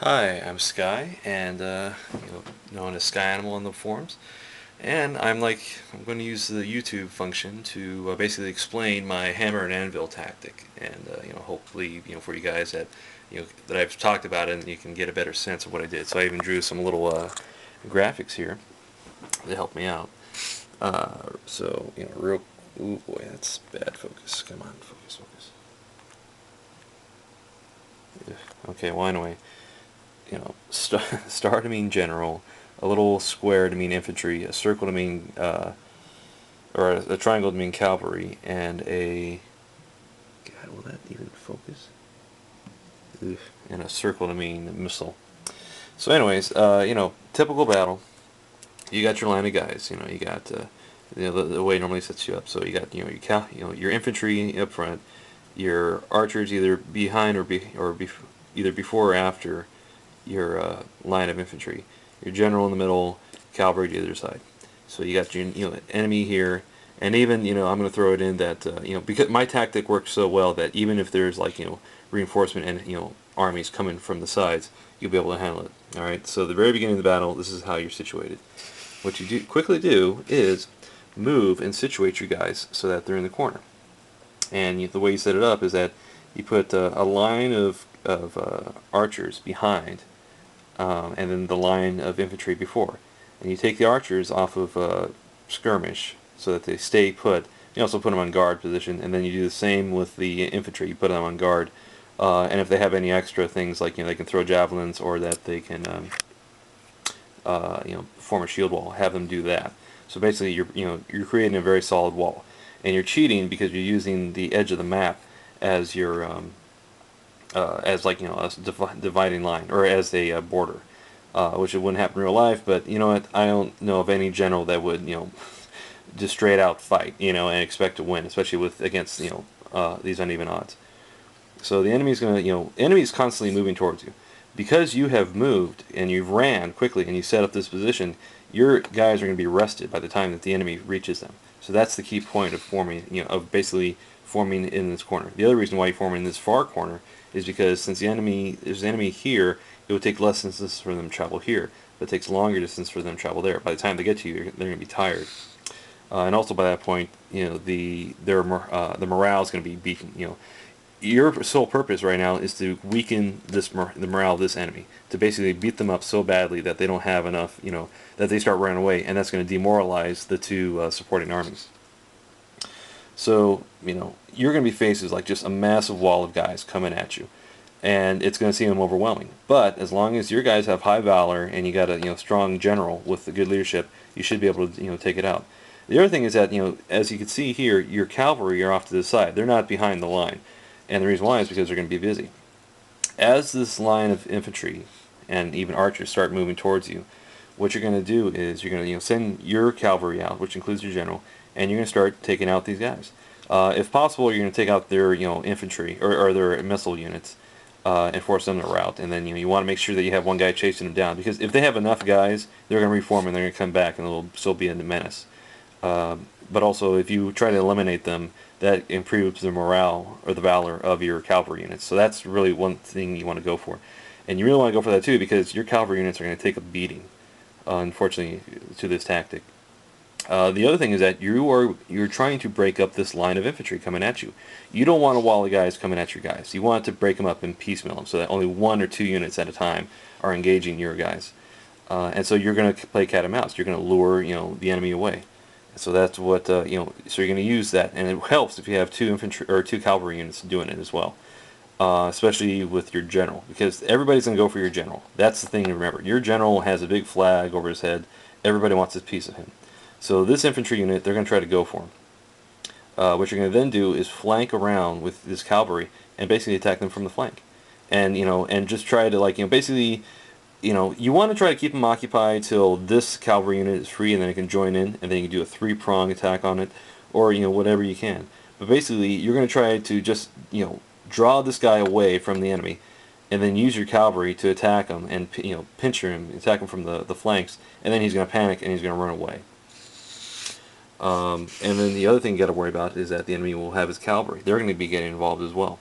Hi, I'm Sky, and known as Sky Animal in the forums. And I'm going to use the YouTube function to basically explain my hammer and anvil tactic, and hopefully for you guys that that I've talked about it, and you can get a better sense of what I did. So I even drew some little graphics here to help me out. Real. Ooh boy, that's bad focus. Come on, focus, focus. Okay, well anyway. Star to mean general, a little square to mean infantry, a circle to mean, or a triangle to mean cavalry, and a, God, will that even focus? Ugh. And a circle to mean missile. So anyways, typical battle. You got your line of guys, you got, the way it normally sets you up. So you got, your infantry up front, your archers either behind either before or after your line of infantry, your general in the middle, cavalry to the other side. So you got your enemy here, and even I'm going to throw it in that because my tactic works so well that even if there's reinforcement and armies coming from the sides, you'll be able to handle it. All right. So the very beginning of the battle, this is how you're situated. What you quickly do is move and situate your guys so that they're in the corner. And the way you set it up is that you put a line of archers behind, and then the line of infantry before. And you take the archers off of skirmish so that they stay put. You also put them on guard position, and then you do the same with the infantry. You put them on guard, and if they have any extra things like they can throw javelins or that they can form a shield wall, have them do that. So basically, you're creating a very solid wall, and you're cheating because you're using the edge of the map as your as a dividing line or as a border, which it wouldn't happen in real life. But you know what? I don't know of any general that would just straight out fight and expect to win, especially against these uneven odds. So the enemy's enemy's constantly moving towards you. Because you have moved and you've ran quickly and you set up this position, your guys are going to be rested by the time that the enemy reaches them. So that's the key point of forming, of basically forming in this corner. The other reason why you form in this far corner is because since there's an enemy here, it would take less distance for them to travel here, but it takes longer distance for them to travel there. By the time they get to you, they're going to be tired. And also by that point, the morale is going to be beaten. Your sole purpose right now is to weaken the morale of this enemy, to basically beat them up so badly that they don't have enough, that they start running away, and that's going to demoralize the two supporting armies. So, you're going to be faced with just a massive wall of guys coming at you, and it's going to seem overwhelming. But as long as your guys have high valor and you got a strong general with a good leadership, you should be able to take it out. The other thing is that as you can see here, your cavalry are off to the side; they're not behind the line. And the reason why is because they're going to be busy. As this line of infantry and even archers start moving towards you, what you're going to do is you're going to send your cavalry out, which includes your general, and you're going to start taking out these guys. If possible, you're going to take out their infantry or their missile units and force them to rout. And then you want to make sure that you have one guy chasing them down, because if they have enough guys, they're going to reform and they're going to come back and they'll still be a menace. But also, if you try to eliminate them, that improves the morale or the valor of your cavalry units. So that's really one thing you want to go for. And you really want to go for that too, because your cavalry units are going to take a beating, unfortunately, to this tactic. The other thing is that you're trying to break up this line of infantry coming at you. You don't want a wall of guys coming at your guys. You want to break them up and piecemeal them so that only one or two units at a time are engaging your guys. And so you're going to play cat and mouse. You're going to lure the enemy away. So that's what so you're going to use that, and it helps if you have two infantry or two cavalry units doing it as well, especially with your general, because everybody's going to go for your general. That's the thing to remember. Your general has a big flag over his head. Everybody wants a piece of him. So this infantry unit, they're going to try to go for him. What you're going to then do is flank around with this cavalry and basically attack them from the flank, and and just try to basically. You want to try to keep them occupied till this cavalry unit is free, and then it can join in, and then you can do a three-prong attack on it, or whatever you can. But basically, you're going to try to just draw this guy away from the enemy, and then use your cavalry to attack him and pinch him, attack him from the flanks, and then he's going to panic and he's going to run away. And then the other thing you got to worry about is that the enemy will have his cavalry. They're going to be getting involved as well.